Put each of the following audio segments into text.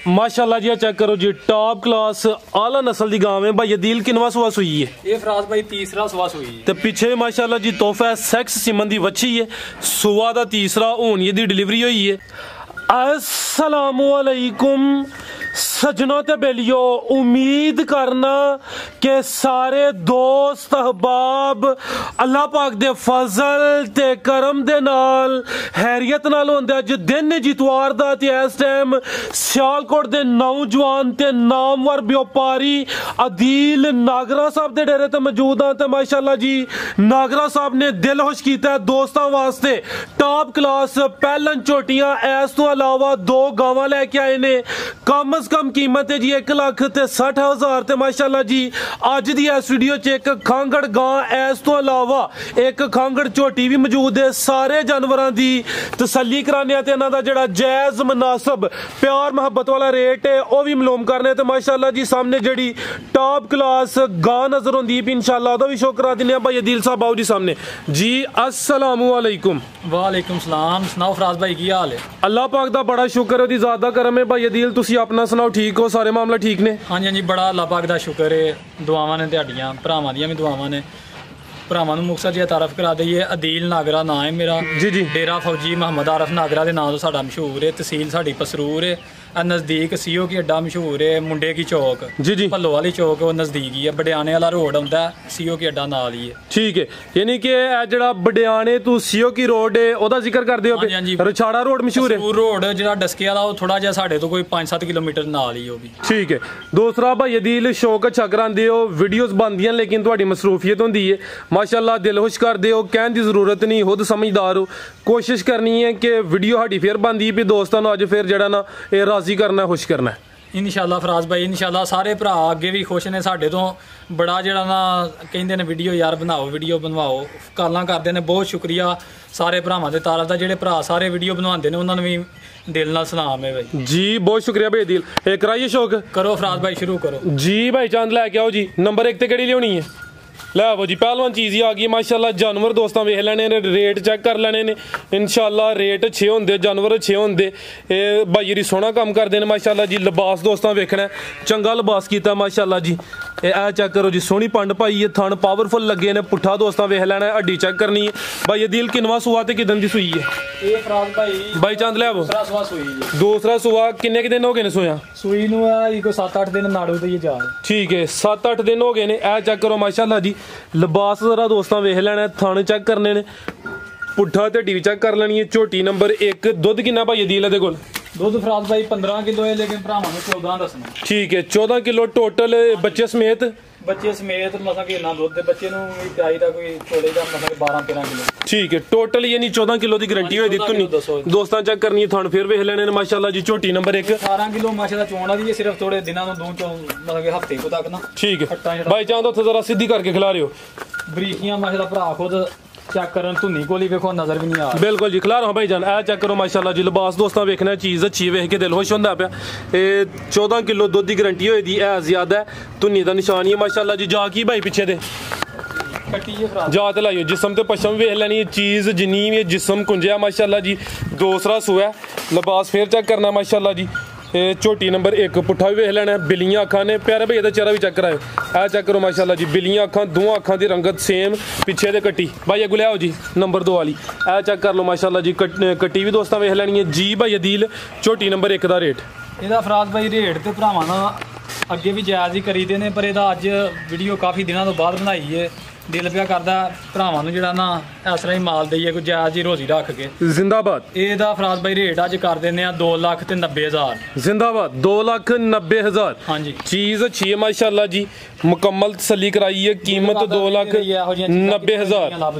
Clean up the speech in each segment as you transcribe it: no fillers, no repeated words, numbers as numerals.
माशाल्लाह जी चेक करो जी, top class आला नस्ल की गांव है भाई। अदील किनवा सुआ सुई है? ये फराज भाई तीसरा सुआ सुई है। तो पीछे माशाल्लाह जी तोहफा है, सेक्स सिमन दी वच्छी है, सुआ दा तीसरा हून ये दी डिलीवरी हुई है। अस्सलामु अलैकुम सजना ते बेलियो, उम्मीद करना कि सारे दोस्त अहबाब अल्लाह पाक दे फजल ते करम दे नाल हैरियत नाल होंदे। अज दिन जितवार दा ते इस टाइम सियालकोट दे नौजवान ते नामवर व्यापारी अदील नागरा साहब दे डेरे ते मौजूद हां। ते माशाल्लाह जी नागरा साहब ने दिल खुश कीता दोस्तां वास्ते टॉप क्लास पैलन झोटियां, इस तो अलावा 2 गावां लेके आए ने। कम कम कीमत है जी 1,60,000 ते माशाल्लाह जी अज दी इस वीडियो च एक खांगड़ गां, इस तो अलावा एक खांगड़ झोटी भी मौजूद है। सारे जानवरों की तसल्ली कराने ते इन्हां दा जेहड़ा जायज मुनासिब प्यार मोहब्बत वाला रेट है वह भी मालूम करने। ते माशाल्लाह जी सामने जेहड़ी टॉप क्लास गां नजर आउंदी है इंशाल्लाह ओहदा भी शो करा दिन्ने भाई अदील साहब आओ जी सामने जी। अस्सलामु अलैकुम। वालेकुम सलाम। सुनाओ फराज भाई की हाल है? अल्लाह पाक दा बड़ा शुक्र है, ओहदी ज़ात दा करम है भाई अदील। तुसी अपना सुनाओ, ठीक हो? सारे मामला ठीक ने? हाँ जी बड़ा अल्लाह पाक दा शुक्र है। दुआवां ने तुहाडियां भरावां दियां भी दुआवां ने। भरावां नूं मुक्तसर जी तारफ करा दईए। अदील नागरा नाम है मेरा जी जी। डेरा फौजी मोहम्मद आरफ नागरा के नाम तो साडा मशहूर है। तहसील साडी पसरूर है। नज़दीक सीओ की अड्डा मशहूर है। मुंडे की चौक जी जी, भल्लो वाली चौक वो नज़दीक ही है। बडियाने वाला रोड आउंदा है, सीओ की अड्डा नाल ही है। ठीक है, यानी कि जेड़ा बडियाने तू सीओ की रोड है ओदा जिक्र कर दियो। हाँ जी रछाड़ा रोड मशहूर है। रोड जेड़ा डस्के वाला वो थोड़ा जिहा साडे तो कोई 5-7 किलोमीटर नाल ही हो भी। ठीक है दूसरा भाई अदील शौक अच्छा करांदे हो, वीडियोस बनदियां लेकिन तुहाडी मसरूफियत होंदी है माशाल्लाह। दिल खुश कर दे हो, कहने की जरूरत नहीं, खुद समझदार हो। कोशिश करनी है कि वीडियो साडी फिर बनदी भी दोस्तां नूं अज फिर जेड़ा ना ये राजी करना, खुश करना इंशाल्लाह फराज भाई। इंशाल्लाह सारे भरा अगे भी खुश ने साडे तो बड़ा जेड़ा ना कहंदे ने वीडियो यार बनाओ, वीडियो बनवाओ, कालां करदे ने। बहुत शुक्रिया सारे भरावां दे तारफ दा, जेड़े भरा सारे वीडियो बनवांदे ने उन्हां नूं भी दिल नाल सलाम है भाई जी। बहुत शुक्रिया भाई अदील। कराइए शौक करो फराज भाई, शुरू करो जी। भाई चांद लैके आओ जी। नंबर 1 ते केड़ी लियानी है? लै वो जी पहलवान चीज़ ही आ गई माशाल्लाह। जानवर दोस्तों वेख लैने ने, रेट चेक कर लेने ने इंशाल्लाह। रेट अच्छे होंदे, जानवर अच्छे होंदे। भाई जी सोहना कम करते हैं माशाल्लाह जी। लिबास दोस्तों वेखना चंगा लिबास किया माशाल्लाह जी। ए चेक करो जी, सोहनी पंड पाई है, थन पावरफुल लगे ने। पुट्ठा दोस्तों वेख लेना, हड्डी चेक करनी है भाई अदील। किनवा सुआ ते किदन दी सुई है? ये फराज भाई चांद लै वो सुई। दूसरा सुआ किन्ने के दिन हो गए ने सोया? सुई नूं कोई 7-8 दिन नाड़ू ते जा। ठीक है 7-8 दिन हो गए ने। ए चेक करो माशाल्लाह जी। लिबास जरा दोस्तों वेख लेना, थन चेक करने ने, पुट्ठा ते हड्डी चेक कर लेनी है। झोटी नंबर 1। दुध किन्ना भाई अदील दे कोल? दुध फराज भाई 15 किलो है, लेकिन भरावां नूं 14 दसना। ठीक है 14 किलो टोटल बच्चे समेत? बच्चे समेत मसा कि इन्ना दुध बच्चे नूं भी चाहिदा कोई थोड़े जा मसा 12-13 किलो। ठीक है टोटल यानी 14 किलो की गारंटी होई दी तुनी दोस्तां चेक करनी है। थन फिर वेख लेने ने माशाल्लाह जी। झोटी नंबर 1 18 किलो माशाल्लाह चोण दी है, सिर्फ थोड़े दिनां नूं दूं चों मतलब कि हफ्ते को तक ना। ठीक है भाई चांद उत्थे जरा सीधी करके खिला रहे हो। बरीकियां माशाल्लाह भरा खुद चेक करन, धुनी कोली वेखो नजर भी नहीं आ। बिल्कुल जी खिला रहा हूं भाई जान। ए चेक करो माशाल्लाह जी। लिबास दोस्तों वेखना, चीज़ अच्छी वेख के दिल खुश होंदा पिया। 14 किलो दुध की गारंटी होई दी है, ज्यादा है, धुनी दा निशान ही है माशाल्लाह जी। जा की भाई पिछे दे जा ते लाइयो, जिसम ते पशम वेख लैनी है, चीज़ जिन्नी भी जिसम कुंजिया माशाल्लाह जी। दूसरा सुआ लिबास फिर चेक करना माशाल्लाह जी। झोटी नंबर 1 पुट्ठा भी वेख लेना। बिलियां अखां ने, प्यारे भाई चेहरा भी चेक कराओ। ए चेक करो माशाल्लाह जी। बिलियां अखां, दोवां अखां दी रंगत सेम, पिछे दे कट्टी भाई अगू लियाओ जी नंबर 2 वाली। ए चेक कर लो माशाल्लाह जी। कट्टी भी दोस्तों वेख लैनी है जी। भाई अदील झोटी नंबर 1 का रेट? ਇਹਦਾ फराज भाई रेट तो भरावां नाल अगे भी जायज़ ही करी दे ने, पर ਇਹਦਾ अज वीडियो काफ़ी दिनों तो बाद बनाई है। दिल पिया करदा भरावां नूं जेड़ा ना इस तरह ही माल दईए, कोई जायज़ ही रोजी रख के। जिंदाबाद। ਇਹਦਾ फराज भाई रेट अज कर देने 2,90,000। जिंदाबाद 2,90,000। हाँ जी चीज़ अच्छी है माशाल्लाह जी, मुकम्मल तसल्ली कराई है। कीमत 2,90,000।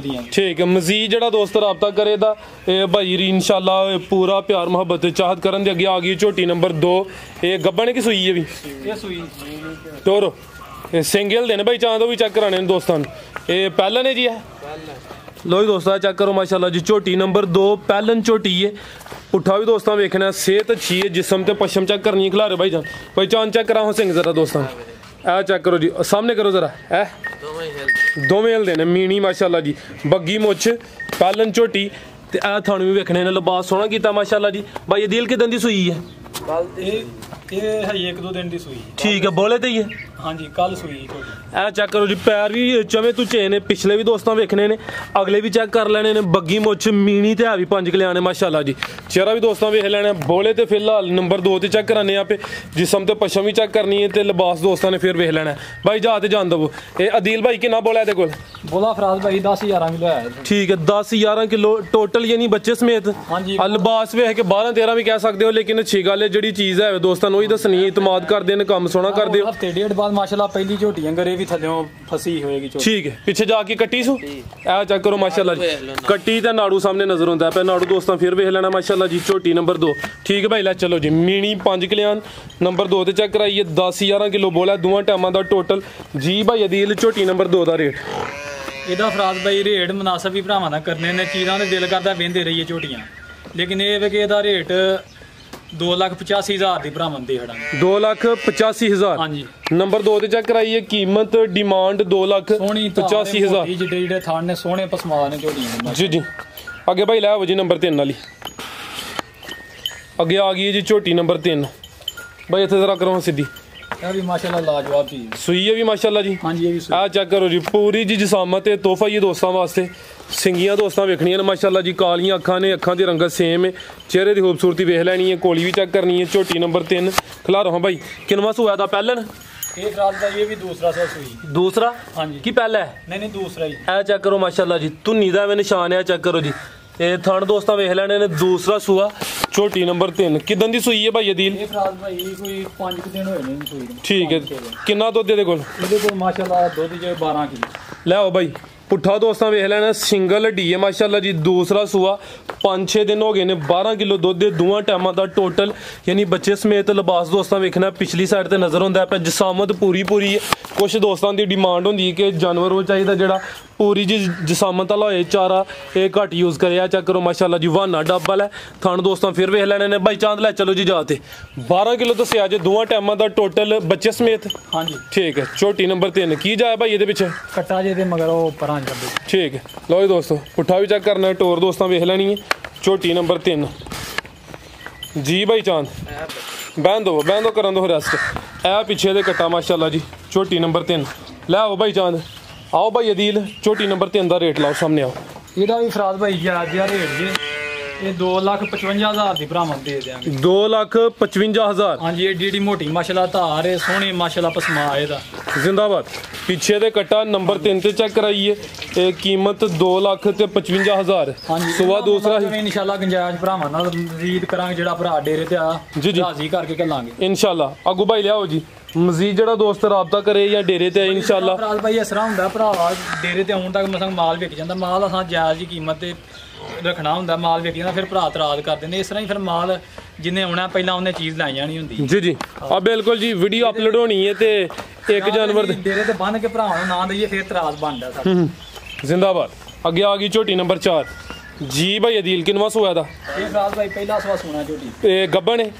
ठीक है मजीद जेड़ा दोस्त रबता करे दा भाई इंशाल्लाह पूरा प्यार मोहब्बत चाहत करन दे अगे आ गई। झोटी नंबर 2 ये गब्बन की सुई है भी टोरो सिंगल देने भाई चांद भी चेक कराने दोस्तों। ये पहलन है जी है लो जी दोस्तों चेक करो माशाल्लाह जी। झोटी नंबर 2 पहलन झोटी है। पुट्ठा भी दोस्तों वेखना, सेहत अच्छी है, जिसम ते पशम चेक करनी है। खिलारे भाई जान भाई चांद चेक करा सिंह जरा दोस्तों। ए चेक करो जी, सामने करो जरा। दोवें हिल देने मीनी माशाल्लाह जी। बग्गी मुछ पहलन झोटी ते थानू भी वेखने ने। लिबास सोहना कीता माशाल्लाह जी। भाई अदील किदन दी सुई है? ਇਹ ਹੈ 1-2 ਦਿਨ ਦੀ ਸੂਈ। ਠੀਕ ਹੈ, ਬੋਲੇ ਤੇ ਹੀ ਹੈ। ਹਾਂਜੀ, ਕੱਲ ਸੂਈ ਝੋਟੀ। ਇਹ ਚੈੱਕ ਕਰੋ ਜੀ, ਪੈਰ ਵੀ ਚਵੇਂ ਤੁਚੇ ਨੇ, ਪਿਛਲੇ ਵੀ ਦੋਸਤਾਂ ਵੇਖਣੇ ਨੇ, ਅਗਲੇ ਵੀ ਚੈੱਕ ਕਰ ਲੈਣੇ ਨੇ। ਬੱਗੀ ਮੁੱਛ ਮੀਣੀ ਤੇ ਹੈ ਵੀ 5 ਕਿਲਿਆਂ ਨੇ ਮਾਸ਼ਾਅੱਲਾ ਜੀ। ਚਿਹਰਾ ਵੀ ਦੋਸਤਾਂ ਵੇਖ ਲੈਣਾ। ਬੋਲੇ ਤੇ ਫਿਲਹਾਲ ਨੰਬਰ 2 ਤੇ ਚੈੱਕ ਕਰਾਨੇ ਆਪੇ, ਜਿਸਮ ਤੇ ਪਸ਼ਮ ਵੀ ਚੈੱਕ ਕਰਨੀ ਹੈ, ਤੇ ਲਿਬਾਸ ਦੋਸਤਾਂ ਨੇ ਫਿਰ ਵੇਖ ਲੈਣਾ। ਬਾਈ ਜਾ ਤੇ ਜਾਣ ਦਵੋ। ਇਹ ਅਦੀਲ ਭਾਈ ਕਿੰਨਾ ਬੋਲਾ ਇਹਦੇ ਕੋਲ? ਬੋਲਾ ਫਰਾਜ਼ ਭਾਈ 10-11 ਕਿਲੋ ਹੈ। ਠੀਕ ਹੈ, 10-11 ਕਿਲੋ ਟੋਟਲ, ਯਾਨੀ ਬੱਚੇ ਸਮੇਤ। ਹਾਂਜੀ, ਲਿਬਾਸ ਵੇਖ ਕੇ 12-13 ਵੀ ਕਹਿ ਸਕਦੇ ਹੋ, ਲੇਕਿਨ ਅੱਛੀ ਗੱਲ ਹੈ ਜਿਹੜੀ ਚੀਜ਼ ਹੈ ਦੋਸਤਾਂ ਨੂੰ ਉਹੀ ਦੱਸਣੀ। ਇਤਮਾਦ ਕਰਦੇ ਨੇ, ਕੰਮ ਸੋਹਣਾ ਕਰਦੇ ਹੋ। ਹਫਤੇ ਡੇਢ ਬਾਅਦ ਮਾਸ਼ਾਅੱਲਾ ਪਹਿਲੀ ਝੋਟੀ ਅੰਗਰੇ ਵੀ ਥੱਲਿਓਂ ਫਸੀ ਹੋਏਗੀ ਝੋਟੀ। ਠੀਕ ਹੈ, ਪਿੱਛੇ ਜਾ ਕੇ ਕੱਟੀ ਸੂ ਇਹ ਚੈੱਕ ਕਰੋ ਮਾਸ਼ਾਅੱਲਾ ਜੀ। ਕੱਟੀ ਤੇ ਨਾੜੂ ਸਾਹਮਣੇ ਨਜ਼ਰ ਆਉਂਦਾ ਪਿਆ। ਨਾੜੂ ਦੋਸਤਾਂ ਫਿਰ ਵੇਖ ਲੈਣਾ ਮਾਸ਼ਾਅੱਲਾ ਜੀ। ਝੋਟੀ ਨੰਬਰ 2। ਠੀਕ ਹੈ ਭਾਈ, ਲੈ ਚਲੋ ਜੀ। ਮੀਣੀ 5 ਕਿਲਿਆਂ ਨੰਬਰ 2 ਤੇ ਚੈੱਕ ਕਰਾਈਏ। 10-11 ਕਿਲੋ ਬੋਲਾ ਦੋਵਾਂ ਟਾਈਮਾਂ ਦਾ ਟੋਟਲ ਜੀ। ਭਾਈ ਅਦੀਲ, ਝੋਟੀ ਨੰਬਰ 2 ਦਾ ਰੇਟ? ਇਹਦਾ ਫਰਾਜ਼ ਭਾਈ ਰੇਟ ਮੁਨਾਸਬ ਵੀ ਭਰਾਵਾਂ ਦਾ ਕਰਨੇ ਨੇ। ਚੀਜ਼ਾਂ ਦੇ ਦਿਲ ਕਰਦਾ ਵੇਂਦੇ ਰਹੀਏ ਝੋਟੀਆਂ, ਲੇਕਿਨ ਇਹ ਵੇ ਕਿ ਇਹਦਾ ਰੇਟ 2,85,000 ਦੀ ਭਰਾਵਾਂ ਦੇ ਖੜਾਂਗੇ। 2,85,000। ਹਾਂਜੀ, ਨੰਬਰ 2 ਤੇ ਚੈੱਕ ਕਰਾਈਏ। ਕੀਮਤ ਡਿਮਾਂਡ 2,85,000। ਜਿਹੜੇ ਥਾਣ ਨੇ ਸੋਹਣੇ ਪਸਮਾ ਨੇ ਝੋਟੀਆਂ। ਜੀ ਜੀ। ਅੱਗੇ ਭਾਈ ਲੈ ਆਵੋ ਜੀ ਨੰਬਰ 3 ਵਾਲੀ। ਅੱਗੇ ਆ ਗਈ ਜੀ ਝੋਟੀ ਨੰਬਰ 3। ਭਾਈ ਇੱਥੇ ਜ਼ਰਾ ਕਰੋ ਸਿੱਧੀ। ਇਹ ਵੀ ਮਾਸ਼ਾਅੱਲਾ ਲਾਜਵਾਬ ਚੀਜ਼। ਸੂਈ ਹੈ ਵੀ ਮਾਸ਼ਾਅੱਲਾ ਜੀ। ਹਾਂਜੀ, ਇਹ ਵੀ ਸੂਈ। ਆ ਚੈੱਕ ਕਰੋ ਜੀ, ਪੂਰੀ ਜੀ ਜਿਸਾਮਤ ਤੇ ਤੋਹਫਾ ਹੀ ਦੋਸਤਾਂ ਵਾਸਤੇ। ਸਿੰਗੀਆਂ ਦੋਸਤਾਂ ਵੇਖਣੀਆਂ ਨੇ ਮਾਸ਼ਾਅੱਲਾ ਜੀ। ਕਾਲੀਆਂ ਅੱਖਾਂ ਨੇ, ਅੱਖਾਂ ਦੀ ਰੰਗਤ ਸੇਮ ਹੈ। ਚਿਹਰੇ ਦੀ ਖੂਬਸੂਰਤੀ ਵੇਖ ਲੈਣੀ ਹੈ। ਕੋਲੀ ਵੀ ਚੈੱਕ ਕਰਨੀ ਹੈ। ਝੋਟੀ ਨੰਬਰ 3 ਖਿਲਾਰੋ ਹਾਂ ਭਾਈ। ਕਿੰਨਵਾਂ ਸੂਆ ਦਾ? ਪਹਿਲਨ? ਇਹ ਫਰਾਜ਼ ਭਾਈ ਇਹ ਵੀ ਦੂਸਰਾ ਸੂਈ। ਦੂਸਰਾ? ਹਾਂਜੀ। ਕੀ ਪਹਿਲਾ ਹੈ? ਨਹੀਂ, ਦੂਸਰਾ ਹੀ। ਇਹ ਚੈੱਕ ਕਰੋ ਮਾਸ਼ਾਅੱਲਾ ਜੀ। ਧੁੰਨੀ ਦਾ ਐਵੇਂ ਨਿਸ਼ਾਨ ਹੈ। ਚੈੱਕ ਕਰੋ ਜੀ। ਇਹ ਥਣ ਦੋਸਤਾਂ ਵੇਖ ਲੈਣੇ ਨੇ। ਦੂਸਰਾ ਸੂਆ, ਝੋਟੀ ਨੰਬਰ 3। ਕਿਦਾਂ ਦੀ ਸੂਈ ਹੈ ਭਾਈ ਅਦੀਲ? ਇਹ ਫਰਾਜ਼ ਭਾਈ ਕੋਈ 5 ਦਿਨ ਹੋਏ ਨੇ ਸੂਈ ਨੂੰ। ਠੀਕ ਹੈ। ਕਿੰਨਾ ਦੁੱਧ ਇਹਦੇ ਕੋਲ? ਇਹਦੇ ਕੋਲ ਮਾਸ਼ਾਅੱਲਾ ਦੁੱਧ ਜੇ 12 ਕਿਲੋ। ਲੈ ਆਓ ਭਾਈ। ਪੁੱਠਾ ਦੋਸਤਾਂ ਵੇਖ ਲੈਣਾ। ਸਿੰਗਲ ਹੱਡੀ ਹੈ ਮਾਸ਼ਾਅੱਲਾ ਜੀ। ਦੂਸਰਾ ਸੂਆ, 5-6 ਦਿਨ ਹੋ ਗਏ ਨੇ। 12 ਕਿਲੋ ਦੁੱਧ ਦੇ ਦੋਵਾਂ ਟਾਈਮਾਂ ਦਾ ਟੋਟਲ, ਯਾਨੀ ਬੱਚੇ ਸਮੇਤ। ਲਿਬਾਸ ਦੋਸਤਾਂ ਵੇਖਣਾ ਪਿਛਲੀ ਸਾਈਡ ਤੇ ਨਜ਼ਰ ਆਉਂਦਾ ਪਿਆ। ਜਸਾਮਤ ਪੂਰੀ ਹੈ। ਕੁਝ ਦੋਸਤਾਂ ਦੀ ਡਿਮਾਂਡ ਹੁੰਦੀ ਹੈ ਕਿ ਜਾਨਵਰ ਉਹ ਚਾਹੀਦਾ ਜਿਹੜਾ ਪੂਰੀ ਜੀ ਜਸਾਮਤ ਵਾਲਾ ਹੋਏ, ਚਾਰਾ ਇਹ ਘੱਟ ਯੂਜ਼ ਕਰਿਆ। ਚੈੱਕ ਕਰੋ ਮਾਸ਼ਾਅੱਲਾ ਜੀ। ਵਾਨਾ ਡੱਬਲ ਹੈ। ਥਣ ਦੋਸਤਾਂ ਫਿਰ ਵੇਖ ਲੈਣੇ ਨੇ। ਬਾਈ ਚਾਂਦ ਲੈ ਚਲੋ ਜੀ ਜਾ ਤੇ। 12 ਕਿਲੋ ਦੱਸਿਆ ਜੇ ਦੋਵਾਂ ਟਾਈਮਾਂ ਦਾ ਟੋਟਲ ਬੱਚੇ ਸਮੇਤ। ਹਾਂਜੀ, ਠੀਕ ਹੈ। ਝੋਟੀ ਨੰਬਰ 3 ਕੀ ਜਾਇਆ ਭਾਈ ਇਹਦੇ ਪਿੱਛੇ? ਕੱਟਾ ਜੇ ਦੇ ਮਗਰ ਉਹ ਪਰਾਂ ਕਰਦੇ। ਠੀਕ ਹੈ, ਲਓ ਜੀ ਦੋਸਤੋ, ਪੁੱਠਾ ਵੀ ਚੈੱਕ ਕਰਨਾ। ਟੋਰ ਦੋਸਤਾਂ ਵੇਖ ਲੈਣੀ ਹੈ। ਝੋਟੀ ਨੰਬਰ 3 ਜੀ। ਭਾਈ ਚਾਂਦ ਬਹਿਣ ਦੋ ਕਰਨ ਦੋ ਰੈਸਟ। ਇਹ ਪਿੱਛੇ ਦੇ ਕੱਟਾ ਮਾਸ਼ਾਅੱਲਾ ਜੀ। ਝੋਟੀ ਨੰਬਰ 3 ਲੈ ਆਓ ਭਾਈ ਚਾਂਦ। ਆਓ ਭਾਈ ਅਦੀਲ, ਝੋਟੀ ਨੰਬਰ 3 ਦਾ ਰੇਟ ਲਾਓ ਸਾਹਮਣੇ ਆਓ। ਇਹਦਾ ਵੀ ਫਰਾਜ਼ ਭਾਈ ਜਾਇਜ਼ ਜਿਹਾ ਰੇਟ ਜੇ। ਇਹ 2,55,000 ਦੀ ਭਰਾਵਾਂ ਦੇ ਦਿਆਂਗੇ। 2,55,000। ਹਾਂਜੀ, ਏਡੀ ਮੋਟੀ ਮਾਸ਼ਾਅੱਲਾ ਧਾਰ ਹੈ। ਸੋਹਣੀ ਮਾਸ਼ਾਅੱਲਾ ਪਸਮਾ ਇਹਦਾ ਜ਼ਿੰਦਾਬਾਦ। ਪਿੱਛੇ ਦੇ ਕੱਟਾ ਨੰਬਰ 3 ਤੇ ਚੈੱਕ ਕਰਾਈਏ। ਇਹ ਕੀਮਤ 2,55,000। ਸੁਆ ਦੂਸਰਾ ਹੀ ਇਨਸ਼ਾਅੱਲਾ ਗੁੰਜਾਇਸ਼ ਭਰਾਵਾਂ ਨਾਲ ਮਜ਼ੀਦ ਕਰਾਂਗੇ। ਜਿਹੜਾ ਭਰਾ ਡੇਰੇ ਤੇ ਆ ਰਾਜ਼ੀ ਕਰਕੇ ਕੱਲਾਂਗੇ ਇਨਸ਼ਾਅੱਲਾ। ਅੱਗੂ ਭਾਈ ਲਿਆਓ ਜੀ। ਮਜ਼ੀਦ ਜਿਹੜਾ ਦੋਸਤ ਰਾਬਤਾ ਕਰੇ ਜਾਂ ਡੇਰੇ ਤੇ ਇਨਸ਼ਾਅੱਲਾ। ਫਰਾਜ਼ ਭਾਈ ਇਸ ਤਰ੍ਹਾਂ ਹੁੰਦਾ, ਭਰਾ ਡੇਰੇ ਤੇ ਆਉਣ ਤੱਕ ਮਸਾਂ ਮਾਲ ਵਿਕ ਜਾਂਦਾ। ਮਾਲ ਅਸਾਂ ਜਾਇਜ਼ ਦੀ ਕੀਮਤ ਤੇ ਰੱਖਣਾ ਹੁੰਦਾ। ਮਾਲ ਵਿਕ ਜਾਂਦਾ, ਫਿਰ ਭਰਾ ਇਤਰਾਜ਼ ਕਰ ਦਿੰਦੇ। ਇਸ ਤਰ੍ਹਾਂ ਹੀ ਫਿਰ ਮਾਲ ਜਿੰਨੇ ਆਉਣਾ ਪਹਿਲਾਂ ਉਹਨੇ ਚੀਜ਼ ਲੈ ਜਾਣੀ ਹੁੰਦੀ। ਜੀ ਆ ਬਿਲਕੁਲ ਜੀ। ਵੀਡੀਓ ਅਪਲੋਡ ਹੋਣੀ ਹੈ ਤੇ ਇੱਕ ਜਾਨਵਰ ਡੇਰੇ ਤੇ ਬੰਨ ਕੇ ਭਰਾਵਾਂ ਨੂੰ ਨਾ ਦਈਏ, ਫਿਰ ਇਤਰਾਜ਼ ਬਣਦਾ ਸਾਡਾ। ਜ਼ਿੰਦਾਬਾਦ। ਅੱਗੇ ਆ ਗਈ ਝੋਟੀ ਨੰਬਰ 4 ਜੀ। ਭਾਈ ਅਦੀਲ ਕਿੰਨਵਾਂ ਸੂਆ ਦਾ? ਇਹ ਫਰਾਜ਼ ਭਾਈ ਪਹਿਲਾ ਸਵਾ ਸੋਨਾ ਝੋਟੀ। ਇਹ ਗੱਬਣ ਹੈ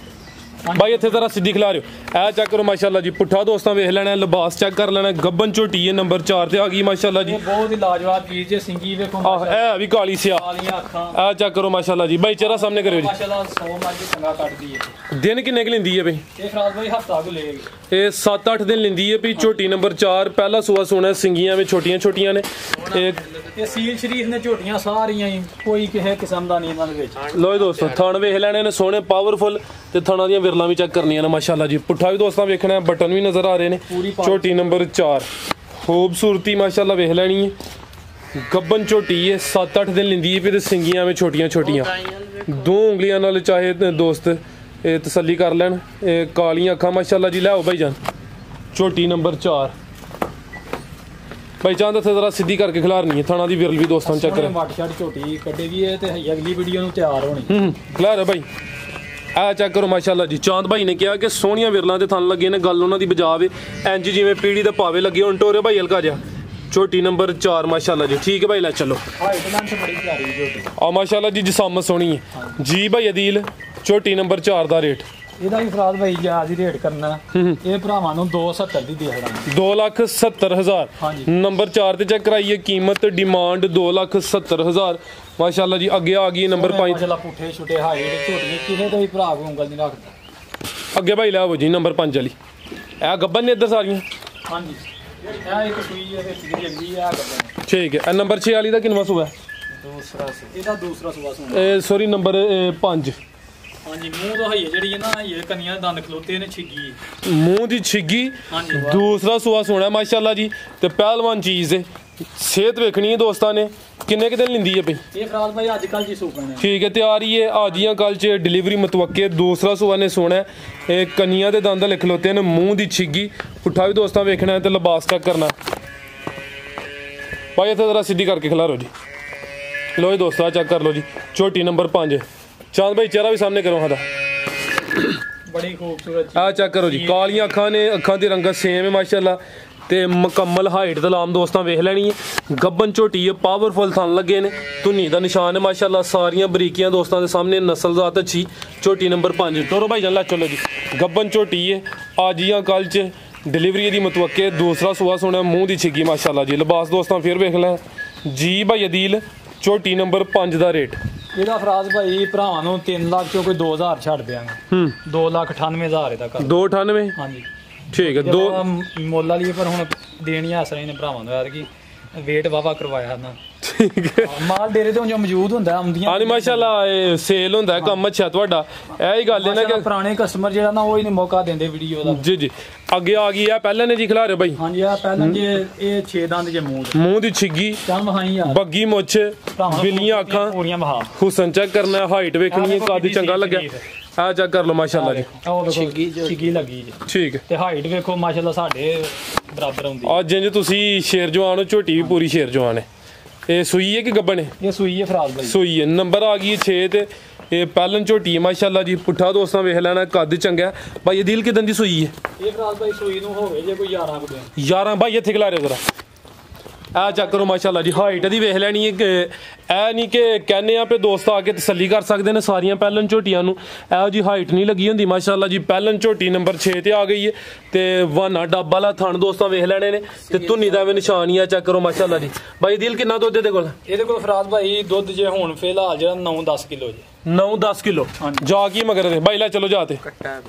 भाई इतने जरा सीधी खिला रहे हो। ए चेक करो माशाल्लाह जी, पुट्ठा दोस्तों वेख लेना, लिबास चेक कर लेना, गब्बन झोटी है नंबर 4 ते आ गई माशाल्लाह जी। बहुत ही लाजवाब चीज है, सिंगी देखो ए भी काली सिया, कालियां अखां। ए चेक करो माशाल्लाह जी। भाई चेहरा सामने करो जी। माशाल्लाह 100 मर के चंगा काटदी है। दिन किन्ने क लिंदी है भाई? ये फराज भाई हफ्ता को लेगी। ये 7-8 दिन लिंदी है। भी झोटी नंबर 4 पहला सुआ सोना, सिंगियां में छोटियां छोटियां ने। ये सील शरीफ ने झोटियां सारियां ही, कोई किसी किस्म दा नहीं इन्हां दे विच। लो दोस्तों थण वेख लेने ने सोने पावरफुल ते थणा दी विरला भी चेक करनी है माशाल्लाह जी। पुट्ठा भी दोस्तों वेखना है, बटन भी नजर आ रहे ने। झोटी नंबर 4 खूबसूरती माशाल्लाह वेख लेनी है। गब्बन झोटी है, 7-8 दिन लिंदी है। फिर सिंगियां में छोटियां छोटियां, 2 उंगलियां नाल चाहे दोस्त तसल्ली कर लैन। कालियां अखां माशाल्लाह जी। लै भाई जान झोटी नंबर 4 भाई चांद जरा सीधी करके खिलारनी है। थाना दी विरल भी दोस्तों चेक करें। झोटी कड्डेगी है ते अगली वीडियो नूं तैयार होनी। खिलार है भाई, आ चेक करो माशाल्लाह जी। चांद भाई ने कहा कि सोहणियां विरलां ते थन लगे ने, गल उन्हां दी बजावे इंज जिवें पीढ़ी दे पावे लगे हुण। टोरे भाई हल्का जा झोटी नंबर 4 माशाल्लाह जी। ठीक है भाई, लै चलो। आ माशाल्लाह जी जिसामत सोहनी है जी। भाई अदील झोटी नंबर 4 दा रेट ਇਹਦਾ ਵੀ ਫਰਾਜ਼ ਭਾਈ ਜਾਇਜ਼ ਹੀ ਰੇਟ ਕਰਨਾ। ਇਹ ਭਰਾਵਾਂ ਨੂੰ 270 ਦੀ ਦੇ ਦਾਂਗੇ। 2,70,000 ਨੰਬਰ 4 ਤੇ ਚੈੱਕ ਕਰਾਈਏ। ਕੀਮਤ ਡਿਮਾਂਡ 2,70,000 ਮਾਸ਼ਾਅੱਲਾ ਜੀ। ਅੱਗੇ ਆ ਗਈ ਨੰਬਰ 5 ਮਾਸ਼ਾਅੱਲਾ ਪੁੱਠੇ ਛੁੱਟੇ ਹਾਈਟ ਝੋਟੀਆਂ ਕਿਸੇ ਤੋਂ ਵੀ ਭਰਾ ਕੋ ਉਂਗਲ ਨਹੀਂ ਰੱਖਦਾ। ਅੱਗੇ ਭਾਈ ਲਿਆਓ ਜੀ ਨੰਬਰ 5 ਵਾਲੀ ਇਹ ਗੱਬਨ ਨੇ ਇੱਧਰ ਸਾਰੀਆਂ ਹਾਂਜੀ ਇਹ ਇੱਕ ਸੂਈ ਹੈ ਵਿੱਚ ਜਿਹੜੀ ਅੱਗੀ ਆ ਗੱਬਨ ਠੀਕ ਹੈ ਇਹ ਨੰਬਰ 6 ਵਾਲੀ ਦਾ ਕਿੰਨਵਾ ਸੂਆ ਦੂਸਰਾ ਇਹਦਾ ਦੂਸਰਾ ਸੂਆ ਸੁਣਾ ਇਹ ਸੌਰੀ ਨੰਬਰ 5 ਹਾਂਜੀ ਮੂੰਹ ਤੋਂ ਹਈਏ ਜਿਹੜੀ ਹੈ ਨਾ ਹਈਏ ਕੰਨੀਆਂ ਦੰਦ ਖਲੋਤੇ ਨੇ ਛਿੱਗੀ ਮੂੰਹ ਦੀ ਛਿੱਗੀ ਹਾਂਜੀ ਦੂਸਰਾ ਸੂਆ ਸੋਣਾ ਮਾਸ਼ਾਅੱਲਾ ਜੀ ਤੇ ਪਹਿਲਵਾਨ ਚੀਜ਼ ਹੈ ਸਿਹਤ ਵੇਖਣੀ ਹੈ ਦੋਸਤਾਂ ਨੇ ਕਿੰਨੇ ਕੁ ਦਿਨ ਲਿੰਦੀ ਹੈ ਬਈ ਇਹ ਫਰਾਜ਼ ਭਾਈ ਅੱਜ ਕੱਲ ਜੀ ਸੂਕਣ ਹੈ ਠੀਕ ਹੈ ਤਿਆਰ ਹੀ ਹੈ ਆਜੀਆਂ ਕੱਲ ਚ ਡਿਲੀਵਰੀ ਮਤਵੱਕੇ ਦੂਸਰਾ ਸੂਆ ਨੇ ਸੋਣਾ ਇਹ ਕੰਨੀਆਂ ਦੇ ਦੰਦ ਲਿਖ ਲੋਤੇ ਨੇ ਮੂੰਹ ਦੀ ਛਿੱਗੀ ਪੁੱਠਾ ਵੀ ਦੋਸਤਾਂ ਵੇਖਣਾ ਹੈ ਤੇ ਲਿਬਾਸ ਚੈੱਕ ਕਰਨਾ ਭਾਈ ਇੱਥੇ ਜ਼ਰਾ ਸਿੱਧੀ ਕਰਕੇ ਖਿਲਾਰੋ ਜੀ लो जी दोस्तों चेक कर लो जी छोटी नंबर 5 चांद भाई चेहरा भी सामने करो हाँ बड़ी खूबसूरत आ चेक करो जी कालियां अखां ने अखां दी रंगत सेम है माशाल्लाह ते मुकम्मल हाइट दा लाम दोस्तां वेख लैनी है गब्बन झोटी है पावरफुल थन लगे ने धुनी दा निशान है माशाल्लाह सारियां बरीकियां दोस्तां दे सामने नस्ल ज़ात अच्छी छोटी नंबर 5 टोरो भाई जान ला चलो जी गब्बन झोटी है आजियां कल च डिलीवरी दी मतवक्के दूसरा सुहा सोना मुंह दी छिग्गी माशाल्लाह जी लिबास दोस्तां फिर वेख लें जी भाई अदील छोटी नंबर 5 ਦਾ ਰੇਟ ਇਹਦਾ ਫਰਾਜ਼ ਭਾਈ ਭਰਾਵਾਂ ਨੂੰ 3 ਲੱਖ ਚੋਂ ਕੋਈ 2000 ਛੱਡ ਦਿਆਂਗੇ 2,98,000 ਇਹਦਾ ਕਰ 298 ਹਾਂਜੀ ਠੀਕ ਹੈ ਦੋ ਮੁੱਲ ਵਾਲੀ ਪਰ ਹੁਣ ਦੇਣੀ ਆਸਰੇ ਨੇ ਭਰਾਵਾਂ ਨੂੰ ਯਾਰ ਕਿ ਵੇਟ ਵਾਵਾ ਕਰਵਾਇਆ ਨਾ ਠੀਕ ਹੈ ਮਾਲ ਡੇਰੇ ਤੋਂ ਜੋ ਮੌਜੂਦ ਹੁੰਦਾ ਆਉਂਦੀਆਂ ਹਾਂ ਮਾਸ਼ਾਅੱਲਾ ਇਹ ਸੇਲ ਹੁੰਦਾ ਕੰਮ ਅੱਛਾ ਤੁਹਾਡਾ ਇਹ ਹੀ ਗੱਲ ਹੈ ਨਾ ਕਿ ਪੁਰਾਣੇ ਕਸਟਮਰ ਜਿਹੜਾ ਨਾ ਉਹ ਹੀ ਨਹੀਂ ਮੌਕਾ ਦਿੰਦੇ ਵੀਡੀਓ ਦਾ ਜੀ ਜੀ ਅੱਗੇ ਆ ਗਈ ਆ ਪਹਿਲਾਂ ਨੇ ਜੀ ਖਿਲਾ ਰਹੇ ਬਾਈ ਹਾਂਜੀ ਆ ਪਹਿਲਾਂ ਜੇ ਇਹ 6 ਦੰਦ ਜੇ ਮੂੰਹ ਦੀ ਛਿੱਗੀ ਚਮ ਹਾਈ ਯਾਰ ਬੱਗੀ ਮੁੱਛ ਬਿੱਲੀਆਂ ਅੱਖਾਂ ਪੂਰੀਆਂ ਮਹਾ ਹੁਸਨ ਚੈੱਕ ਕਰਨਾ ਹਾਈਟ ਵੇਖਣੀ ਹੈ ਕਾਦੀ ਚੰਗਾ ਲੱਗਿਆ ਆ ਚੈੱਕ ਕਰ ਲਓ ਮਾਸ਼ਾਅੱਲਾ ਜੀ ਉਹ ਦੇਖੋ ਛਿੱਗੀ ਲੱਗੀ ਜੀ ਠੀਕ ਹੈ ਤੇ ਹਾਈਟ ਵੇਖੋ ਮਾਸ਼ਾਅੱਲਾ ਸਾਡੇ ਬਰਾਬਰ ਹੁੰਦੀ ਅੱਜ ਜਿੰਜ ਤੁਸੀਂ ਸ਼ੇਰ ਜਵਾਨ ਹੋ ਝੋਟੀ ਵੀ ਪੂਰੀ ਸ਼ੇਰ ਜਵਾਨ ਹੈ ਇਹ ਸੂਈ ਹੈ ਕਿ ਗੱਬਨ ਹੈ ਇਹ ਸੂਈ ਹੈ ਫਰਾਜ਼ ਭਾਈ ਸੂਈ ਹੈ ਨੰਬਰ ਆ ਗਈ 6 ਤੇ ਇਹ ਪਹਿਲਨ ਝੋਟੀ ਹੈ ਮਾਸ਼ਾਅੱਲਾ ਜੀ ਪੁੱਠਾ ਦੋਸਤਾਂ ਵੇਖ ਲੈਣਾ ਕੱਦ ਚੰਗਾ ਭਾਈ ਦਿਲ ਕਿਦਾਂ ਦੀ ਸੂਈ ਹੈ ਇਹ ਫਰਾਜ਼ ਭਾਈ ਸੂਈ ਨੂੰ ਹੋਵੇ ਜੇ ਕੋਈ 11 ਕੁ ਦਿਨ 11 ਭਾਈ ਇੱਥੇ ਖਿਲਾ ਰਿਓ ਜ਼ਰਾ ਆ ਚੈੱਕ ਕਰੋ ਮਾਸ਼ਾਅੱਲਾ ਜੀ ਹਾਈਟ ਦੀ ਵੇਖ ਲੈਣੀ ਹੈ ਕਿ ਇਹ ਨਹੀਂ ਕਿ ਕਹਿੰਦੇ ਆ ਪੇ ਦੋਸਤ ਆ ਕੇ ਤਸੱਲੀ ਕਰ ਸਕਦੇ ਨੇ ਸਾਰੀਆਂ ਪਹਿਲਨ ਝੋਟੀਆਂ ਨੂੰ ਇਹੋ ਜੀ ਹਾਈਟ ਨਹੀਂ ਲੱਗੀ ਹੁੰਦੀ ਮਾਸ਼ਾਅੱਲਾ ਜੀ ਪਹਿਲਨ ਝੋਟੀ ਨੰਬਰ 6 ਤੇ ਆ ਗਈ ਹੈ ਤੇ ਵਾਨਾ ਡੱਬ ਵਾਲਾ ਥਣ ਦੋਸਤਾਂ ਵੇਖ ਲੈਣੇ ਨੇ ਤੇ ਧੁੰਨੀ ਦਾ ਵੀ ਨਿਸ਼ਾਨ ਹੀ ਆ ਚੈੱਕ ਕਰੋ ਮਾਸ਼ਾਅੱਲਾ ਜੀ ਭਾਈ ਦਿਲ ਕਿੰਨਾ ਦੁੱਧ ਇਹਦੇ ਕੋਲ ਫਰਾਜ਼ ਭਾਈ ਦੁੱਧ ਜੇ ਹੁਣ ਫਿਲਹਾਲ ਜਿਹੜਾ 9-10 ਕਿਲੋ ਜੀ 9-10 ਕਿਲੋ ਜਾ ਕੀ ਮਗਰ ਦੇ ਭਾਈ ਲੈ ਚਲੋ ਜਾ ਤੇ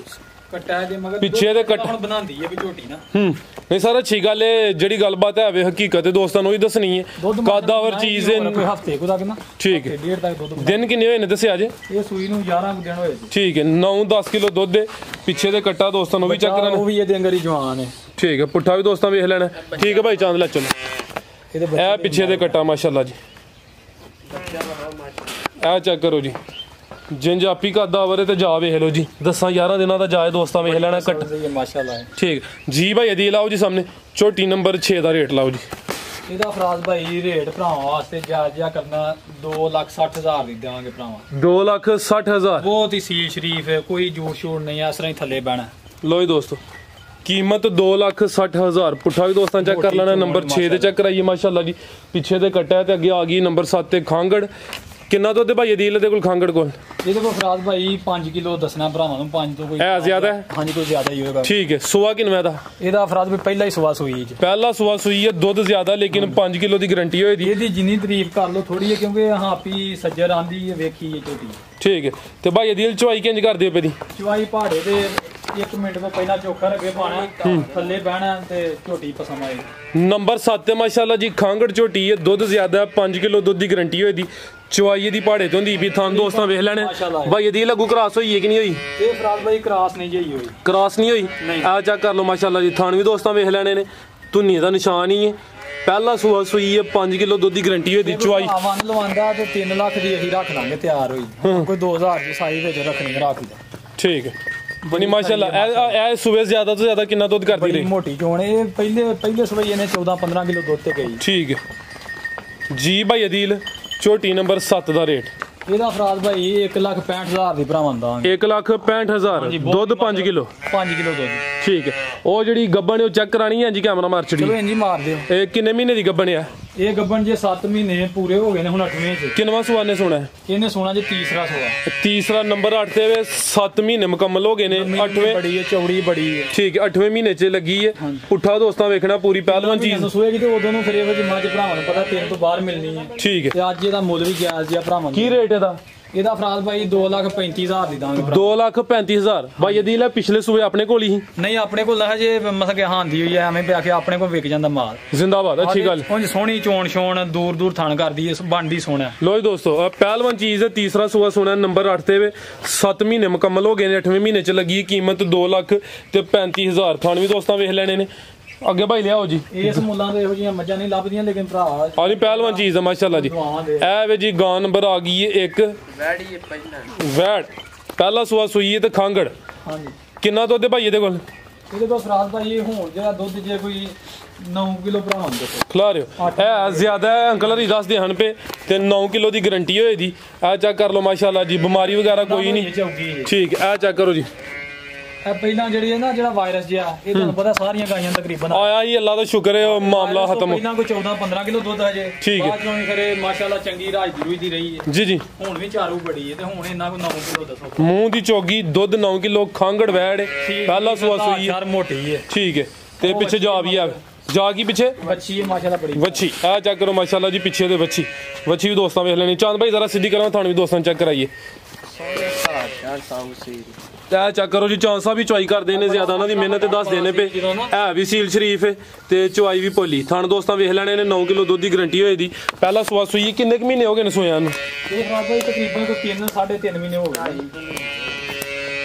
ਕੱਟਾ ਜੇ ਮਗਰ ਪਿੱਛੇ ਦੇ ਕੱਟ ਹੁਣ ਬਣਾਉਂਦੀ ਹੈ ਵੀ ਝੋਟੀ ਨਾ ਨਹੀਂ ਸਰ ਅੱਛੀ ਗੱਲ ਹੈ ਜਿਹੜੀ ਗੱਲਬਾਤ ਹੈ ਵੇ ਹਕੀਕਤ ਹੈ ਦੋਸਤਾਂ ਨੂੰ ਹੀ ਦੱਸਣੀ ਹੈ ਕਾਦਾਵਰ ਚੀਜ਼ ਹੈ ਕੋਈ ਹਫਤੇ ਕੋ ਤੱਕ ਨਾ ਠੀਕ ਹੈ ਡੇਢ ਤੱਕ ਦੁੱਧ ਦਿਨ ਕਿੰਨੇ ਹੋਏ ਨੇ ਦੱਸਿਆ ਜੇ ਇਹ ਸੂਈ ਨੂੰ 11 ਦਿਨ ਹੋਏ ਜੀ ਠੀਕ ਹੈ 9-10 ਕਿਲੋ ਦੁੱਧ ਹੈ ਪਿੱਛੇ ਦੇ ਕੱਟਾ ਦੋਸਤਾਂ ਨੂੰ ਵੀ ਚੈੱਕ ਕਰਨਾ ਉਹ ਵੀ ਇਹ ਦੇਂਗਰੀ ਜਵਾਨ ਹੈ ਠੀਕ ਹੈ ਪੁੱਠਾ ਵੀ ਦੋਸਤਾਂ ਵੇਖ ਲੈਣਾ ਠੀਕ ਹੈ ਭਾਈ ਚਾਂਦ ਲੈ ਚਲੋ ਇਹ ਪਿੱਛੇ ਦੇ ਕੱਟਾ ਮਾਸ਼ਾਅੱਲਾ ਜੀ ਇਹ ਚੈੱਕ ਕਰੋ ਜੀ ਜਿੰਜ ਆਪੀ ਕਰਦਾ ਵਰੇ ਤੇ ਜਾ ਵੇਖ ਲਓ ਜੀ 10-11 ਦਿਨਾਂ ਦਾ ਜਾਏ ਦੋਸਤਾਂ ਵੇਖ ਲੈਣਾ ਕੱਟ ਮਾਸ਼ਾਅੱਲਾ ਠੀਕ ਜੀ ਭਾਈ ਅਦੀ ਲਾਓ ਜੀ ਸਾਹਮਣੇ ਛੋਟੀ ਨੰਬਰ 6 ਦਾ ਰੇਟ ਲਾਓ ਜੀ ਇਹਦਾ ਫਰਾਜ਼ ਭਾਈ ਰੇਟ ਭਰਾਵਾਂ ਵਾਸਤੇ ਜਾਇਜ਼ਾ ਕਰਨਾ 2,60,000 ਦੀ ਦੇਵਾਂਗੇ ਭਰਾਵਾਂ 2,60,000 ਬਹੁਤ ਹੀ ਸੀਲ ਸ਼ਰੀਫ ਹੈ ਕੋਈ ਜੂੜ ਸ਼ੂੜ ਨਹੀਂ ਇਸ ਤਰ੍ਹਾਂ ਹੀ ਥੱਲੇ ਬਹਿਣਾ ਲੋ ਜੀ ਦੋਸਤੋ कीमत 2,60,000 पुट्ठा भी दोस्तों चेक कर लेना नंबर 6 ਤੇ ਚੈੱਕ ਕਰਾਈਏ ਮਾਸ਼ਾਅੱਲਾ ਜੀ ਪਿੱਛੇ ਤੇ ਕੱਟਾ ਤੇ ਅੱਗੇ ਆ ਗਈ ਨੰਬਰ 7 ਤੇ ਖਾਂਗੜ ਕਿੰਨਾ ਦੁੱਧ ਭਾਈ ਅਦੀਲ ਦੇ ਕੋਲ ਖਾਂਗੜ ਕੋਲ ਇਹਦੇ ਕੋਲ ਫਰਾਜ਼ ਭਾਈ 5 ਕਿਲੋ ਦੱਸਣਾ ਭਰਾਵਾਂ ਨੂੰ 5 ਤੋਂ ਕੋਈ ਐ ਜ਼ਿਆਦਾ ਹੈ ਹਾਂਜੀ ਕੋਈ ਜ਼ਿਆਦਾ ਹੀ ਹੋਏਗਾ ਠੀਕ ਹੈ ਸੁਆ ਕਿੰਨਾ ਦਾ ਇਹਦਾ ਫਰਾਜ਼ ਭਾਈ ਪਹਿਲਾ ਹੀ ਸੁਆ ਸੂਈ ਜੀ ਪਹਿਲਾ ਸੁਆ ਸੂਈ ਹੈ ਦੁੱਧ ਜ਼ਿਆਦਾ ਲੇਕਿਨ 5 ਕਿਲੋ ਦੀ ਗਾਰੰਟੀ ਹੋਈ ਦੀ ਇਹਦੀ ਜਿੰਨੀ ਤਾਰੀਫ ਕਰ ਲਓ ਥੋੜੀ ਹੈ ਕਿਉਂਕਿ ਹਾਪੀ ਸੱਜਰ ਆਂਦੀ ਹੈ ਵੇਖੀ ਹੈ ਝੋਟੀ ਠੀਕ ਹੈ ਤੇ ਭਾਈ ਅਦੀਲ ਚਵਾਈ ਕਿੰਜ ਕਰਦੇ ਹੋ ਪੇਦੀ ਚਵਾਈ ਪਹਾੜੇ ਤੇ 1 ਮਿੰਟ ਤੋਂ ਪਹਿਲਾਂ ਚੋਖਾ ਰੱਖੇ ਪਾਣਾ ਥੱਲੇ ਬਹਿਣਾ ਤੇ ਝੋਟੀ ਪਸੰਦ ਆਏ ਨੰਬਰ 7 ਤੇ ਮਾਸ਼ਾਅੱਲਾ ਜੀ ਖਾਂਗੜ ਝੋਟੀ ਹੈ ਦੁੱਧ ਜ਼ਿਆਦਾ 5 ਕਿਲੋ ਦੁੱਧ ਦੀ ਗਾਰੰਟੀ ਹੋਈ ਦੀ ਚਵਾਈ ਦੀ ਪਹਾੜੇ ਤੋਂ ਹੁੰਦੀ ਵੀ ਥਾਂ ਦੋਸਤਾਂ ਵੇਖ ਲੈਣੇ ਭਾਈ ਅਦੀਲ ਲੱਗੂ ਕਰਾਸ ਹੋਈ ਹੈ ਕਿ ਨਹੀਂ ਹੋਈ ਇਹ ਫਰਾਜ਼ ਭਾਈ ਕਰਾਸ ਨਹੀਂ ਜਈ ਹੋਈ ਕਰਾਸ ਨਹੀਂ ਹੋਈ ਆ ਚੈੱਕ ਕਰ ਲਓ ਮਾਸ਼ਾਅੱਲਾ ਜੀ ਥਾਂ ਵੀ ਦੋਸਤਾਂ ਵੇਖ ਲੈਣੇ ਨੇ ਧੁੰਨੀ ਦਾ ਨਿਸ਼ਾਨ ਹੀ ਹੈ ਪਹਿਲਾ ਸੂਆ ਸੂਈ ਹੈ 5 ਕਿਲੋ ਦੁੱਧ ਦੀ ਗਾਰੰਟੀ ਹੋਈ ਦੀ ਚਵਾਈ ਵੰਨ ਲਵਾਂਦਾ ਤੇ 3 ਲੱਖ ਦੀ ਅਸੀਂ ਰੱਖ ਲਾਂਗੇ ਤਿਆਰ ਹੋਈ ਕੋਈ 2000 ਦੀ ਸਾਈ ਵਿੱਚ ਰੱਖਣੀ ਰੱਖ ਦਾ ਠੀਕ ਹੈ ਬਣੀ ਮਾਸ਼ਾਅੱਲਾ ਇਹ ਸੂਬੇ ਜ਼ਿਆਦਾ ਤੋਂ ਜ਼ਿਆਦਾ ਕਿੰਨਾ ਦੁੱਧ ਕਰਦੀ ਰਹੀ ਮੋਟੀ ਚੋਣ ਇਹ ਪਹਿਲੇ ਸੂਬੇ ਇਹਨੇ 14-15 ਕਿਲੋ ਦੁੱਧ ਤੇ ਗਈ ਠੀਕ ਹੈ ਜੀ ਭਾਈ ਅਦੀਲ ਛੋਟੀ ਨੰਬਰ 7 ਦਾ ਰੇਟ ਇਹਦਾ ਫਰਾਜ਼ ਭਾਈ 1,65,000 ਦੀ ਭਰਾਵਾਂ ਦਾਂਗੇ 1,65,000 ਦੁੱਧ 5 ਕਿਲੋ 5 ਕਿਲੋ ਦੁੱਧ ਠੀਕ ਹੈ ਉਹ ਜਿਹੜੀ ਗੱਬਣ ਉਹ ਚੈੱਕ ਕਰਾਣੀ ਹੈ ਜੀ ਕੈਮਰਾ ਮਾਰ ਛੜੀ ਚਲੋ ਇੰਜੀ ਮਾਰ ਦਿਓ ਇਹ ਕਿੰਨੇ ਮਹੀਨੇ ਦੀ ਗੱਬਣ ਆ ਇਹ ਗੱਬਣ ਜੇ 7 ਮਹੀਨੇ ਪੂਰੇ ਹੋ ਗਏ ਨੇ ਹੁਣ 8ਵੇਂ ਚ ਕਿੰਨਵਾਂ ਸੁਆਨੇ ਸੋਣਾ ਇਹਨੇ ਸੋਣਾ ਜੇ ਤੀਸਰਾ ਸੋਆ ਤੀਸਰਾ ਨੰਬਰ 8 ਤੇ 7 ਮਹੀਨੇ ਮੁਕੰਮਲ ਹੋ ਗਏ ਨੇ 8ਵੇਂ ਬੜੀ ਹੈ ਚੌੜੀ ਬੜੀ ਹੈ ਠੀਕ ਹੈ 8ਵੇਂ ਮਹੀਨੇ ਚ ਲੱਗੀ ਹੈ ਪੁੱਠਾ ਦੋਸਤਾਂ ਵੇਖਣਾ ਪੂਰੀ ਪਹਿਲਵਾਨ ਚੀਜ਼ ਸੋਏਗੀ ਤੇ ਉਦੋਂ ਨੂੰ ਫਿਰ ਇਹ ਜਿੰਮਾਂ ਚ ਭਰਾਵਾਂ ਨੂੰ ਪਤਾ 3 ਤੋਂ ਬਾਹਰ ਮਿਲਣੀ ਹੈ ਠੀਕ ਹੈ ਤੇ ਅੱਜ ਇਹਦਾ ਮੁੱਲ ਵੀ ਜਾਇਜ਼ ਜਿਹਾ ਭਰਾਵਾਂ ਕੀ ਰੇਟ ਇਹਦਾ ਇਹਦਾ ਫਰਾਜ਼ ਭਾਈ 2,35,000 ਦੀ ਦਾਂਗੇ ਭਰਾ। 2,35,000 ਭਾਈ ਅਦੀਲ ਹੈ ਪਿਛਲੇ ਸੂਏ ਆਪਣੇ ਕੋਲ ਹੀ ਨਹੀਂ ਆਪਣੇ ਕੋਲ ਹਜੇ ਮਸਾ ਕਿ ਹਾਂਦੀ ਹੋਈ ਹੈ, ਐਵੇਂ ਪਿਆ ਕੇ ਆਪਣੇ ਕੋਲ ਵਿਕ ਜਾਂਦਾ ਮਾਲ। ਜ਼ਿੰਦਾਬਾਦ, ਅੱਛੀ ਗੱਲ। ਉਂਝ ਸੋਹਣੀ ਚੋਣ ਛੋਣ ਦੂਰ ਦੂਰ ਥਣ ਕਰਦੀ ਹੈ, ਬਣਦੀ ਸੋਹਣਾ। ਲੋ ਜੀ ਦੋਸਤੋ ਪਹਿਲਵਾਨ ਚੀਜ਼ ਹੈ, ਤੀਸਰਾ ਸੂਆ ਸੋਨਾ ਨੰਬਰ 8 ਤੇ 7 ਮਹੀਨੇ ਮੁਕੰਮਲ ਹੋ ਗਏ ਨੇ, 8ਵੇਂ ਮਹੀਨੇ ਚ ਲੱਗੀ ਕੀਮਤ 2,35,000। ਥਣ ਵੀ ਦੋਸਤਾਂ ਵੇਖ ਲੈਣੇ ਨੇ। ਅੱਗੇ ਭਾਈ ਲਿਆਓ ਜੀ। ਇਸ ਮੁੱਲਾਂ ਦੇ ਇਹੋ ਜਿਹੀਆਂ ਮੱਝਾਂ ਨਹੀਂ ਲੱਭਦੀਆਂ, ਲੇਕਿਨ ਭਰਾ ਹਾਂ ਜੀ ਪਹਿਲਵਾਨ ਚੀਜ਼ ਹੈ ਮਾਸ਼ਾਅੱਲਾ ਜੀ। ਇਹ ਵੇ ਜੀ ਗਾਂ ਨੰਬਰ ਆ ਗਈ ਹੈ ਇੱਕ ਵੈੜ, ਪਹਿਲਾ ਸੂਆ ਸੂਈ ਹੈ ਤੇ ਖਾਂਗੜ। ਹਾਂਜੀ ਕਿੰਨਾ ਦੁੱਧ ਹੈ ਭਾਈ ਇਹਦੇ ਕੋਲ? ਇਹਦੇ ਕੋਲ ਫਰਾਜ਼ ਭਾਈ ਹੁਣ ਜਿਹੜਾ ਦੁੱਧ ਜੇ ਕੋਈ 9 ਕਿਲੋ ਭਰਾ ਹੁੰਦੇ ਖਿਲਾ ਰਹੇ ਹੋ ਇਹ ਜ਼ਿਆਦਾ ਹੈ ਅੰਕਲ ਹਰੀ ਦੱਸਦੇ ਹਨ ਪੇ ਤੇ 9 ਕਿਲੋ ਦੀ ਗਰੰਟੀ ਹੋਏ ਦੀ। ਇਹ ਚੈੱਕ ਕਰ ਲਓ ਮਾਸ਼ਾਅੱਲਾ ਜੀ, ਬਿਮਾਰੀ ਵਗੈਰਾ ਕੋਈ ਨਹੀਂ। ਠੀਕ ਹੈ ਇਹ ਚੈੱਕ ਕਰੋ ਜੀ। ਪਹਿਲਾਂ ਜਿਹੜੀ ਹੈ ਨਾ ਜਿਹੜਾ ਵਾਇਰਸ ਜਿਹਾ, ਇਹ ਤੁਹਾਨੂੰ ਪਤਾ ਸਾਰੀਆਂ ਗਾਈਆਂ ਤਕਰੀਬਨ ਆਇਆ ਹੀ, ਅੱਲਾ ਦਾ ਸ਼ੁਕਰ ਹੈ ਉਹ ਮਾਮਲਾ ਖਤਮ। ਪਹਿਲਾਂ ਕੋਈ 14-15 ਕਿਲੋ ਦੁੱਧ ਹਜੇ, ਬਾਅਦ ਚੋਂ ਫਿਰ ਮਾਸ਼ਾਅੱਲਾ ਚੰਗੀ ਰਾਜਦੀ ਦੀ ਰਹੀ ਹੈ। ਜੀ ਜੀ ਹੁਣ ਵੀ ਚਾਰੂ ਬੜੀ ਹੈ ਤੇ ਹੁਣ ਇਹਨਾਂ ਕੋ 9 ਕਿਲੋ ਦੱਸੋ। ਮੂੰਹ ਦੀ ਚੋਗੀ, ਦੁੱਧ 9 ਕਿਲੋ, ਖਾਂਗੜ ਵੈੜ, ਪਹਿਲਾ ਸੂਆ ਸੂਈ ਹੈ, ਮੋਟੀ ਹੈ। ਠੀਕ ਹੈ ਤੇ ਪਿੱਛੇ ਜਾ ਵੀ ਹੈ, ਜਾ ਕੀ ਪਿੱਛੇ ਵੱਛੀ ਹੈ ਮਾਸ਼ਾਅੱਲਾ ਬੜੀ ਵੱਛੀ। ਆ ਚੈੱਕ ਕਰੋ ਮਾਸ਼ਾਅੱਲਾ ਜੀ, ਪਿੱਛੇ ਦੇ ਵੱਛੀ ਵੀ ਦੋਸਤਾਂ ਵੇਖ ਲੈਣੀ। ਚਾਂਦ ਭਾਈ ਜ਼ਰਾ ਸਿੱਧੀ ਕਰਾਂ, ਤੁਹਾਨੂੰ ਵੀ ਦੋਸਤਾਂ ਚੈੱਕ ਕਰਾਈਏ। ਇਹ ਚੈੱਕ ਕਰੋ ਜੀ, ਚਾਂਦ ਸਾਹਿਬ ਵੀ ਚੁਆਈ ਕਰਦੇ ਨੇ, ਜ਼ਿਆਦਾ ਉਹਨਾਂ ਦੀ ਮਿਹਨਤ ਤੇ ਦੱਸਦੇ ਨੇ ਪਏ। ਹੈ ਵੀ ਸੀਲ ਸ਼ਰੀਫ ਤੇ ਚੁਆਈ ਵੀ ਭੋਲੀ। ਥਣ ਦੋਸਤਾਂ ਵੇਖ ਲੈਣੇ ਨੇ, 9 ਕਿਲੋ ਦੁੱਧ ਦੀ ਗਰੰਟੀ ਹੋਏ ਦੀ। ਪਹਿਲਾ ਸੂਆ ਸੂਈ। ਕਿੰਨੇ ਕੁ ਮਹੀਨੇ ਹੋ ਗਏ ਨੇ ਸੋਇਆਂ ਨੂੰ? ਇਹ ਫਰਾਜ਼ ਭਾਈ ਤਕਰੀਬਨ ਕੋਈ 3-3.5 ਮਹੀਨੇ ਹੋ ਗਏ।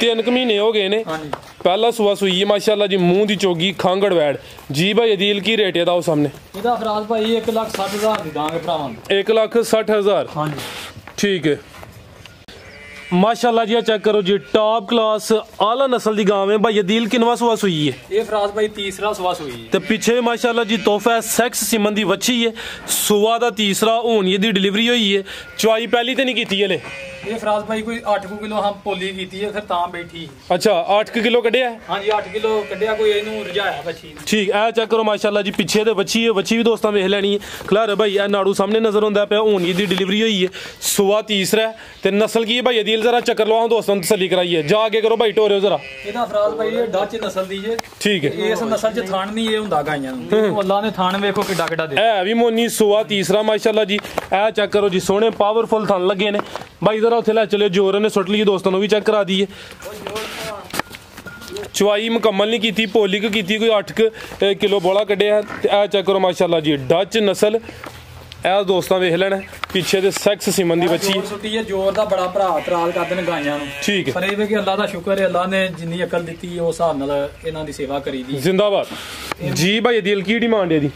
3 ਮਹੀਨੇ ਹੋ ਗਏ ਨੇ। ਪਹਿਲਾ ਸੂਆ ਸੂਈ ਹੈ ਮਾਸ਼ਾਅੱਲਾ ਜੀ, ਮੂੰਹ ਦੀ ਚੋਗੀ, ਖਾਂਗੜ ਵੈੜ। ਜੀ ਭਾਈ ਅਦੀਲ ਕੀ ਰੇਟ ਇਹਦਾ ਉਹ ਸਾਹਮਣੇ? ਇਹਦਾ ਫਰਾਜ਼ ਭਾਈ 1,60,000 ਦੀ ਦਾਂਗੇ ਭਰਾਵਾਂ ਨੂੰ। 1,60,000। ਹਾਂਜੀ ਠੀਕ ਹੈ माशाल्लाह जी। चेक करो जी, टॉप क्लास आला नस्ल की गांव है भाई अदील। किनवा सुआ सुई है? ये फराज भाई तीसरा सुआ सुई है। ते पीछे माशाल्लाह जी तोहफा सेक्स सिमन दी वच्छी है, सुआ दा तीसरा हुन ये डिलीवरी हुई है। चुआई पहली ते नहीं कीती हले? ये फराज भाई कोई 8 किलो हम पोली कीती है, फिर तां बैठी। अच्छा 8 किलो कढ़िया है? हां जी 8 किलो कढ़िया, कोई इनु रजाया वच्छी। ठीक है चेक करो माशाल्लाह जी, पीछे ते वच्छी है, वच्छी भी दोस्तां वेख लैनी है। खलार भाई ए नाड़ू सामने नजर होंदा पे, हुन ये डिलीवरी हुई है, सुआ तीसरा है ते नस्ल की है भाई अदील? जरा चक्कर लवाओ दोस्तों, तसल्ली कराइए। जा आगे करो भाई, टोरियो जरा। ਇਹਦਾ ਫਰਾਜ਼ ਭਾਈ ਇਹ ਡੱਚ ਨਸਲ ਦੀ ਜੇ। ਠੀਕ ਹੈ। ਇਸ ਨਸਲ ਚ ਥਣ ਨਹੀਂ ਇਹ ਹੁੰਦਾ ਗਾਈਆਂ ਨੂੰ। ਅੱਲਾ ਨੇ ਥਣ ਵੇਖੋ ਕਿੱਡਾ ਕਿੱਡਾ ਦੇ। ਇਹ ਵੀ ਮੋਨੀ ਸੁਆ ਤੀਸਰਾ ਮਾਸ਼ਾਅੱਲਾ ਜੀ। ਇਹ ਚੈੱਕ ਕਰੋ ਜੀ, ਸੋਹਣੇ ਪਾਵਰਫੁਲ ਥਣ ਲੱਗੇ ਨੇ ਭਾਈ। ਜਰਾ ਉੱਥੇ ਲੈ ਚਲਿਓ, ਜੋਰ ਨੇ ਸੁੱਟ ਲਈ ਦੋਸਤਾਂ ਨੂੰ ਵੀ ਚੈੱਕ ਕਰਾ ਦਈਏ। ਚੁਆਈ ਮੁਕੰਮਲ ਨਹੀਂ ਕੀਤੀ, ਪੋਲਿਕ ਕੀਤੀ, ਕੋਈ 8 ਕਿਲੋ ਬੋਲਾ ਕੱਢਿਆ। ਤੇ ਇਹ ਚੈੱਕ ਕਰੋ ਮਾਸ਼ਾਅੱਲਾ ਜੀ, ਡੱਚ ਨਸਲ। ਇਹ ਦੋਸਤਾਂ ਵੇਖ ਲੈਣਾ, ਪਿੱਛੇ ਦੇ ਸੈਕਸ ਸਿਮਨ ਦੀ ਬੱਚੀ ਸੁੱਟੀ ਹੈ। ਜੋਰ ਦਾ ਬੜਾ ਭਰਾ ਤਰਾਲ ਕਰਦੇ ਨੇ ਗਾਈਆਂ ਨੂੰ। ਠੀਕ ਹੈ। ਪਰ ਇਹ ਵੀ ਕਿ ਅੱਲਾ ਦਾ ਸ਼ੁਕਰ ਹੈ, ਅੱਲਾ ਨੇ ਜਿੰਨੀ ਅਕਲ ਦਿੱਤੀ ਉਸ ਹਿਸਾਬ ਨਾਲ ਇਹਨਾਂ ਦੀ ਸੇਵਾ ਕਰੀਦੀ। ਜ਼ਿੰਦਾਬਾਦ ਜੀ ਭਾਈ ਅਦੀਲ। ਕੀ ਡਿਮਾਂਡ ਹੈ ਇਹਦੀ?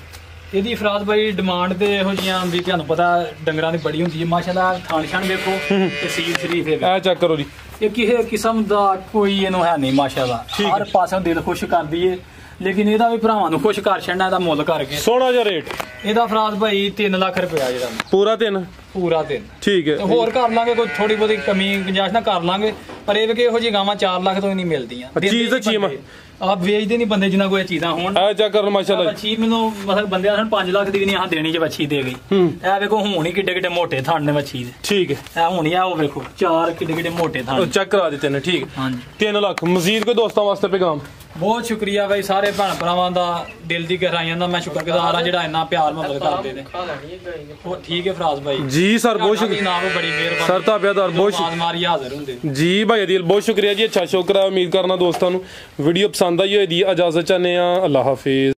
ਇਹਦੀ ਫਰਾਜ਼ ਭਾਈ ਡਿਮਾਂਡ ਤੇ ਇਹੋ ਜਿਹੀਆਂ ਵੀ ਤੁਹਾਨੂੰ ਪਤਾ ਡੰਗਰਾਂ ਦੀ ਬੜੀ ਹੁੰਦੀ ਹੈ ਮਾਸ਼ਾਅੱਲਾ। ਥਣ ਛਣ ਵੇਖੋ ਤੇ ਸੀਲ ਸ਼ਰੀਫ ਹੈ। ਇਹ ਚੈੱਕ ਕਰੋ ਜੀ, ਇਹ ਕਿਸੇ ਕਿਸਮ ਦਾ ਕੋਈ ਇਹਨੂੰ ਹੈ ਨਹੀਂ ਮਾਸ਼ਾਅੱਲਾ। ਹਰ ਪਾਸੋਂ ਦਿਲ ਖੁਸ਼ ਕਰਦੀ ਏ, ਲੇਕਿਨ ਇਹਦਾ ਵੀ ਭਰਾਵਾਂ ਨੂੰ ਖੁਸ਼ ਕਰ ਛੱਡਣਾ, ਇਹਦਾ ਮੁੱਲ ਕਰਕੇ। ਸੋਹਣਾ ਜਿਹਾ ਰੇਟ ਇਹਦਾ ਫਰਾਜ਼ ਭਾਈ 3 ਲੱਖ ਰੁਪਇਆ ਜਿਹੜਾ ਪੂਰਾ 3 ਪੂਰਾ 3। ਠੀਕ ਹੈ। ਹੋਰ ਕਰ ਲਾਂਗੇ, ਕੋਈ ਥੋੜੀ ਬਹੁਤੀ ਕਮੀ ਗੁੰਜਾਇਸ਼ ਨਾ ਕਰ ਲਾਂਗੇ, ਪਰ ਇਹ ਵੀ ਕਿ ਇਹੋ ਜਿਹੀ ਗਾਵਾਂ 4 ਲੱਖ ਤੋਂ ਹੀ ਨਹੀਂ ਮਿਲਦੀਆਂ। ਚੀਜ਼ ਤਾਂ ਚੀਮਾ ਆਪ ਵੇਚਦੇ ਨਹੀਂ ਬੰਦੇ ਜਿਨ੍ਹਾਂ ਕੋਲ ਇਹ ਚੀਜ਼ਾਂ ਹੋਣ। ਆ ਚੈੱਕ ਕਰੋ ਮਾਸ਼ਾਅੱਲਾ। ਬੱਚੀ ਮੈਨੂੰ ਮਤਲਬ ਬੰਦਿਆਂ ਨੂੰ 5 ਲੱਖ ਦੀ ਵੀ ਨਹੀਂ ਆਹ ਦੇਣੀ, ਜੇ ਬੱਚੀ ਦੇ ਗਈ। ਇਹ ਵੇਖੋ ਹੁਣ ਹੀ ਕਿੱਡੇ ਕਿੱਡੇ ਮੋਟੇ ਥਣ ਨੇ ਬੱਚੀ ਦੇ। ਠੀਕ ਹੈ। ਇਹ ਹੁਣ ਹੀ ਆ ਉਹ ਵੇਖੋ 4 ਕਿੱਡੇ ਕਿੱਡੇ ਮੋਟੇ ਥਣ ਚੈੱਕ ਕਰਾ ਦਿੱਤੇ ਨੇ। ਠੀਕ ਹਾਂਜੀ 3 ਲੱਖ। ਮਜ਼ੀਦ ਕੋਈ ਦੋਸਤਾਂ ਵਾਸਤੇ ਪੈਗਾਮ? ਬਹੁਤ ਸ਼ੁਕਰੀਆ ਬਾਈ, ਸਾਰੇ ਭੈਣ ਭਰਾਵਾਂ ਦਾ ਦਿਲ ਦੀ ਗਹਿਰਾਈਆਂ ਦਾ ਮੈਂ ਸ਼ੁਕਰਗੁਜ਼ਾਰ ਹਾਂ ਜਿਹੜਾ ਇੰਨਾ ਪਿਆਰ ਮੁਹੱਬਤ ਕਰਦੇ ਨੇ। ਉਹ ਠੀਕ ਹੈ ਫਰਾਜ਼ ਭਾਈ ਜੀ ਸਰ, ਬਹੁਤ ਸ਼ੁਕਰੀਆ। ਜਨਾਬ ਬੜੀ ਮਿਹਰਬਾਨੀ ਸਰ ਤਾਬਿਆਦਾਰ, ਬਹੁਤ ਮਾਰੀ ਹਾਜ਼ਰ ਹੁੰਦੇ ਜੀ ਭਾਈ ਅਦੀਲ, ਬਹੁਤ ਸ਼ੁਕਰੀਆ ਜੀ। ਅੱਛਾ ਸ਼ੁਕਰ ਹੈ। ਉਮੀਦ ਕਰਨਾ ਦੋਸਤਾਂ ਨੂੰ ਵੀਡੀਓ ਪਸੰਦ ਆਈ ਹੋਏਗੀ। ਇਜਾਜ਼ਤ ਚਾਹੁੰਦੇ ਆ। ਅੱਲਾ ਹਾਫਿਜ਼।